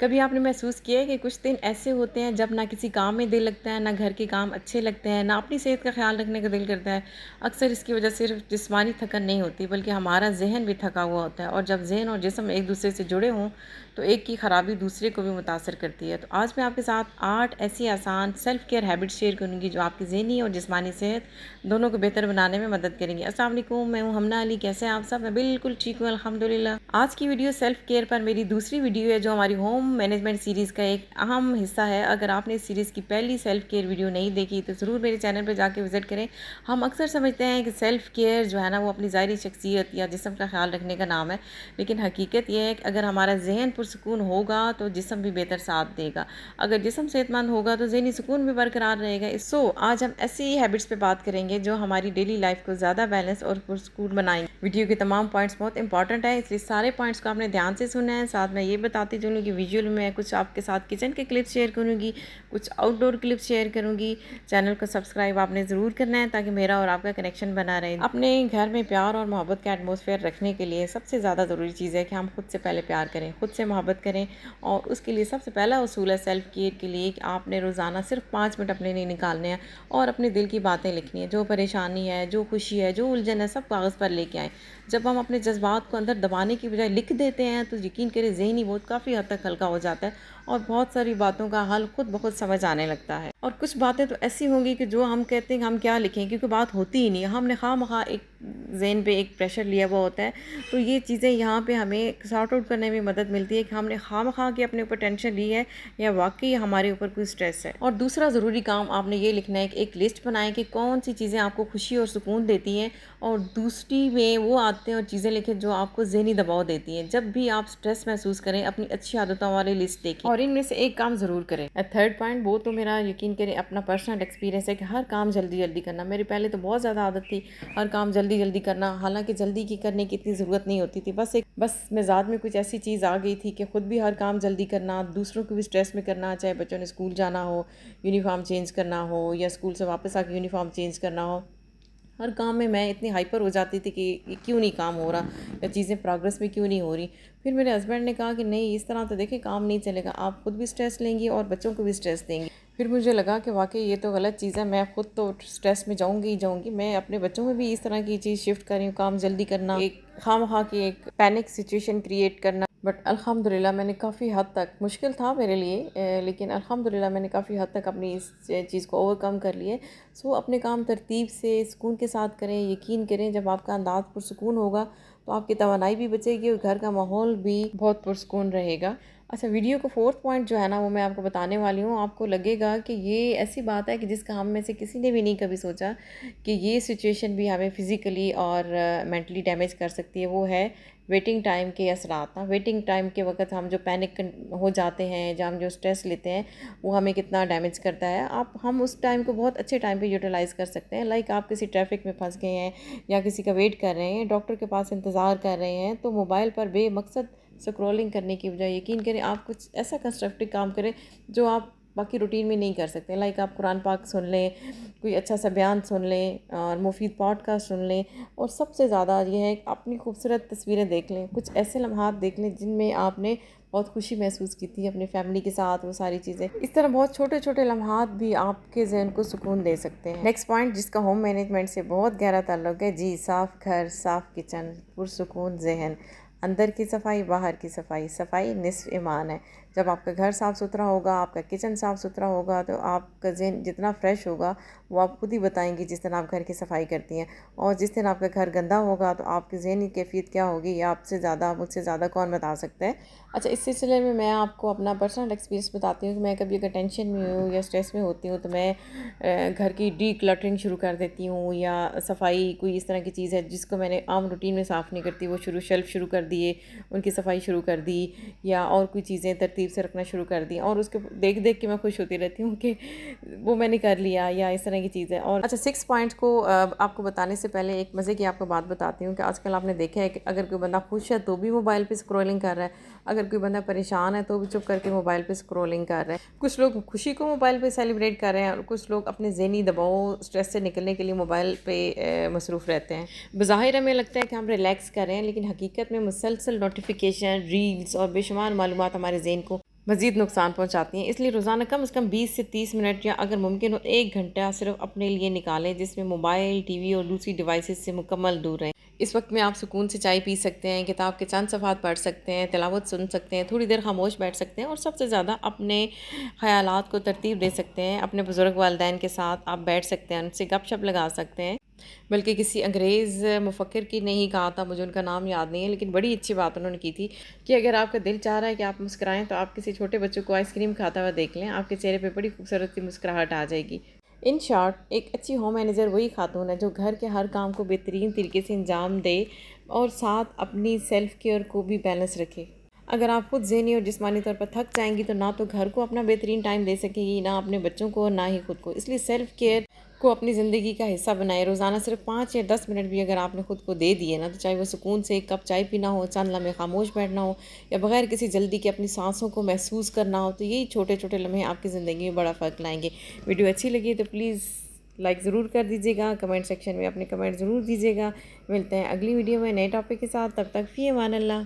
کبھی آپ نے محسوس کیا ہے کہ کچھ دن ایسے ہوتے ہیں جب نہ کسی کام میں دل لگتا ہے، نہ گھر کے کام اچھے لگتے ہیں، نہ اپنی صحت کا خیال رکھنے کا دل کرتا ہے؟ اکثر اس کی وجہ صرف جسمانی تھکن نہیں ہوتی بلکہ ہمارا ذہن بھی تھکا ہوا ہوتا ہے، اور جب ذہن اور جسم ایک دوسرے سے جڑے ہوں تو ایک کی خرابی دوسرے کو بھی متاثر کرتی ہے۔ تو آج میں آپ کے ساتھ 8 ایسی آسان سیلف کیئر ہیبٹس شیئر کروں گی جو آپ کی ذہنی اور جسمانی صحت دونوں کو بہتر بنانے میں مدد کریں گی۔ السلام علیکم، میں ہوں ہمنا علی، کیسے ہیں آپ سب؟ میں بالکل ٹھیک ہوں الحمدللہ۔ آج کی ویڈیو سیلف کیئر پر میری دوسری ویڈیو ہے جو ہماری ہوم مینجمنٹ سیریز کا ایک اہم حصہ ہے۔ اگر آپ نے اس سیریز کی پہلی سیلف کیئر ویڈیو نہیں دیکھی تو ضرور میرے چینل پہ جا کے وزٹ کریں۔ ہم اکثر سمجھتے ہیں کہ سیلف کیئر جو ہے نا وہ اپنی ظاہری شخصیت یا جسم کا خیال رکھنے کا نام ہے، لیکن حقیقت یہ ہے کہ اگر ہمارا ذہن پرسکون ہوگا تو جسم بھی بہتر ساتھ دے گا، اگر جسم صحت مند ہوگا تو ذہنی سکون بھی برقرار رہے گا۔ آج ہم ایسی ہیبٹس پہ بات کریں گے جو ہماری ڈیلی لائف کو زیادہ بیلنس اور پرسکون بنائیں گے۔ ویڈیو کے تمام پوائنٹس بہت امپورٹنٹ ہیں، اس لیے سارے پوائنٹس کو آپ نے دھیان سے سننا ہے۔ ساتھ میں یہ بتاتی چلوں کہ ویژول میں کچھ آپ کے ساتھ کچن کے کلپس شیئر کروں گی، کچھ آؤٹ ڈور کلپس شیئر کروں گی۔ چینل کو سبسکرائب آپ نے ضرور کرنا ہے تاکہ میرا اور آپ کا کنیکشن بنا رہے۔ اپنے گھر میں پیار اور محبت کا ایٹماسفیئر رکھنے کے لیے سب سے زیادہ ضروری چیز ہے کہ ہم خود سے پہلے پیار کریں، خود سے محبت کریں، اور اس کے لیے سب سے پہلا اصول ہے سیلف کیئر کے لیے کہ آپ نے روزانہ صرف 5 منٹ اپنے لیے نکالنے ہیں اور اپنے دل کی باتیں لکھنی ہیں۔ جو پریشانی ہے، جو خوشی ہے، جو الجھن ہے، سب کاغذ پر لے کے آئیں۔ جب ہم اپنے جذبات کو اندر دبانے کی بجائے لکھ دیتے ہیں تو یقین کریں ذہنی بہت کافی حد تک ہلکا ہو جاتا ہے اور بہت ساری باتوں کا حل خود بخود سمجھ آنے لگتا ہے۔ اور کچھ باتیں تو ایسی ہوں گی کہ جو ہم کہتے ہیں کہ ہم کیا لکھیں، کیونکہ بات ہوتی ہی نہیں ہے، ہم نے خواہ مخواہ ایک ذہن پہ ایک پریشر لیا ہوا ہوتا ہے۔ تو یہ چیزیں یہاں پہ ہمیں سارٹ آؤٹ کرنے میں مدد ملتی ہے کہ ہم نے خواہ مخواہ کی اپنے اوپر ٹینشن لی ہے یا واقعی ہمارے اوپر کوئی سٹریس ہے۔ اور دوسرا ضروری کام آپ نے یہ لکھنا ہے کہ ایک لسٹ بنائیں کہ کون سی چیزیں آپ کو خوشی اور سکون دیتی ہیں، اور دوسری میں وہ عادتیں اور چیزیں لکھیں جو آپ کو ذہنی دباؤ دیتی ہیں۔ جب بھی آپ سٹریس محسوس کریں اپنی اچھی عادتوں والی لسٹ دیکھیں اور ان میں سے ایک کام ضرور کریں۔ تھرڈ پوائنٹ، وہ تو میرا یقین کریں اپنا پرسنل ایکسپیرینس ہے کہ ہر کام جلدی جلدی کرنا۔ میری پہلے تو بہت زیادہ عادت تھی ہر کام جلدی جلدی کرنا، حالانکہ جلدی کی کرنے کی اتنی ضرورت نہیں ہوتی تھی، بس مزاج میں کچھ ایسی چیز آ گئی تھی کہ خود بھی ہر کام جلدی کرنا، دوسروں کو بھی سٹریس میں کرنا، چاہے بچوں نے اسکول جانا ہو، یونیفارم چینج کرنا ہو، یا اسکول سے واپس آ کے یونیفارم چینج کرنا ہو۔ ہر کام میں اتنی ہائپر ہو جاتی تھی کہ یہ کیوں نہیں کام ہو رہا یا چیزیں پروگرس میں کیوں نہیں ہو رہی۔ پھر میرے ہسبینڈ نے کہا کہ نہیں، اس طرح تو دیکھیں کام نہیں چلے گا، آپ خود بھی سٹریس لیں گی اور بچوں کو بھی سٹریس دیں گی۔ پھر مجھے لگا کہ واقعی یہ تو غلط چیز ہے، میں خود تو سٹریس میں جاؤں گی، میں اپنے بچوں میں بھی اس طرح کی چیز شفٹ کر رہی ہوں، کام جلدی کرنا، ایک خواہ مخواہ کی ایک پینک سچویشن کریٹ کرنا۔ بٹ الحمدللہ میں نے کافی حد تک، مشکل تھا میرے لیے لیکن الحمدللہ میں نے کافی حد تک اپنی اس چیز کو اوور کم کر لیے۔ اپنے کام ترتیب سے سکون کے ساتھ کریں۔ یقین کریں جب آپ کا انداز پرسکون ہوگا تو آپ کی توانائی بھی بچے گی اور گھر کا ماحول بھی بہت پرسکون رہے گا۔ اچھا، ویڈیو کا 4تھ پوائنٹ جو ہے نا وہ میں آپ کو بتانے والی ہوں۔ آپ کو لگے گا کہ یہ ایسی بات ہے کہ جس کا ہم میں سے کسی نے بھی نہیں کبھی سوچا کہ یہ سچویشن بھی ہمیں فزیکلی اور مینٹلی ڈیمیج کر سکتی ہے، وہ ہے ویٹنگ ٹائم کے اثرات۔ ویٹنگ ٹائم کے وقت ہم جو پینک ہو جاتے ہیں، جب ہم جو سٹریس لیتے ہیں، وہ ہمیں کتنا ڈیمیج کرتا ہے۔ ہم اس ٹائم کو بہت اچھے ٹائم پہ یوٹیلائز کر سکتے ہیں۔ لائک آپ کسی ٹریفک میں پھنس گئے ہیں یا کسی کا ویٹ کر رہے ہیں، ڈاکٹر کے پاس انتظار کر رہے ہیں، تو موبائل پر بے مقصد سکرولنگ کرنے کی بجائے یقین کریں آپ کچھ ایسا کنسٹرکٹیو کام کریں جو آپ باقی روٹین میں نہیں کر سکتے۔ لائک آپ قرآن پاک سن لیں، کوئی اچھا سا بیان سن لیں، اور مفید پوڈ کاسٹ سن لیں، اور سب سے زیادہ یہ ہے کہ اپنی خوبصورت تصویریں دیکھ لیں، کچھ ایسے لمحات دیکھ لیں جن میں آپ نے بہت خوشی محسوس کی تھی اپنی فیملی کے ساتھ، وہ ساری چیزیں۔ اس طرح بہت چھوٹے چھوٹے لمحات بھی آپ کے ذہن کو سکون دے سکتے ہیں۔ نیکسٹ پوائنٹ جس کا ہوم مینجمنٹ سے بہت گہرا تعلق ہے، جی، صاف گھر، صاف کچن، پرسکون ذہن، اندر کی صفائی، باہر کی صفائی۔ صفائی نصف ایمان ہے۔ جب آپ کا گھر صاف ستھرا ہوگا، آپ کا کچن صاف ستھرا ہوگا، تو آپ کا ذہن جتنا فریش ہوگا وہ آپ خود ہی بتائیں گی جس دن آپ گھر کی صفائی کرتی ہیں، اور جس دن آپ کا گھر گندا ہوگا تو آپ کی ذہنی کیفیت کیا ہوگی یہ آپ سے زیادہ، مجھ سے زیادہ کون بتا سکتا ہے۔ اچھا، اس سلسلے میں آپ کو اپنا پرسنل ایکسپیرینس بتاتی ہوں کہ میں کبھی اگر ٹینشن میں ہوں یا اسٹریس میں ہوتی ہوں تو میں گھر کی ڈی کلٹرنگ شروع کر دیتی ہوں، یا صفائی کوئی اس طرح کی چیز ہے جس کو میں نے عام روٹین میں صاف نہیں کرتی، وہ شیلف شروع کر دیے، ان کی صفائی شروع کر دی، یا اور کوئی چیزیں ترتیب سے رکھنا شروع کر دی، اور اس کے دیکھ دیکھ کے میں خوش ہوتی رہتی ہوں کہ وہ میں نے کر لیا، یا اس طرح کی چیزیں۔ اور اچھا، 6 پوائنٹ کو آپ کو بتانے سے پہلے ایک مزے کی آپ کو بات بتاتی ہوں کہ آج کل آپ نے دیکھا ہے کہ اگر کوئی بندہ خوش ہے تو بھی موبائل پہ اسکرولنگ کر رہا ہے، اگر کوئی بندہ پریشان ہے تو بھی چپ کر کے موبائل پہ اسکرولنگ کر رہے ہیں۔ کچھ لوگ خوشی کو موبائل پہ سیلیبریٹ کر رہے ہیں، اور کچھ لوگ اپنے ذہنی دباؤ، اسٹریس سے نکلنے کے لیے موبائل پہ مصروف رہتے ہیں۔ بظاہر ہمیں لگتا ہے کہ ہم ریلیکس کر رہے ہیں، لیکن حقیقت میں مسلسل نوٹیفیکیشن، ریلز اور بے شمار معلومات ہمارے ذہن کو مزید نقصان پہنچاتی ہیں۔ اس لیے روزانہ کم از کم 20 سے 30 منٹ یا اگر ممکن ہو 1 گھنٹہ صرف اپنے لیے نکالیں، جس میں موبائل، ٹی وی اور دوسری ڈیوائسز سے مکمل دور رہیں۔ اس وقت میں آپ سکون سے چائے پی سکتے ہیں، کتاب کے چند صفحات پڑھ سکتے ہیں، تلاوت سن سکتے ہیں، تھوڑی دیر خاموش بیٹھ سکتے ہیں اور سب سے زیادہ اپنے خیالات کو ترتیب دے سکتے ہیں۔ اپنے بزرگ والدین کے ساتھ آپ بیٹھ سکتے ہیں، ان سے گپ شپ لگا سکتے ہیں۔ بلکہ کسی انگریز مفکر کی نہیں کہا تھا، مجھے ان کا نام یاد نہیں ہے، لیکن بڑی اچھی بات انہوں نے کی تھی کہ اگر آپ کا دل چاہ رہا ہے کہ آپ مسکرائیں تو آپ کسی چھوٹے بچوں کو آئس کریم کھاتا ہوا دیکھ لیں، آپ کے چہرے پہ بڑی خوبصورت سی مسکراہٹ آ جائے گی۔ ان شارٹ، ایک اچھی ہوم مینیجر وہی خاتون ہے جو گھر کے ہر کام کو بہترین طریقے سے انجام دے اور ساتھ اپنی سیلف کیئر کو بھی بیلنس رکھے۔ اگر آپ خود ذہنی اور جسمانی طور پر تھک جائیں گی تو نہ تو گھر کو اپنا بہترین ٹائم دے سکیں گی، نہ اپنے بچوں کو، نہ ہی خود کو۔ اس لیے سیلف کیئر کو اپنی زندگی کا حصہ بنائے۔ روزانہ صرف 5 یا 10 منٹ بھی اگر آپ نے خود کو دے دیے نا، تو چاہے وہ سکون سے ایک کپ چائے پینا ہو، چند لمحے خاموش بیٹھنا ہو، یا بغیر کسی جلدی کے اپنی سانسوں کو محسوس کرنا ہو، تو یہی چھوٹے چھوٹے لمحے آپ کی زندگی میں بڑا فرق لائیں گے۔ ویڈیو اچھی لگی تو پلیز لائک ضرور کر دیجیے گا، کمنٹ سیکشن میں اپنے کمنٹ ضرور دیجیے گا۔ ملتے ہیں اگلی ویڈیو میں نئے ٹاپک کے ساتھ، تب تک فی امان اللہ۔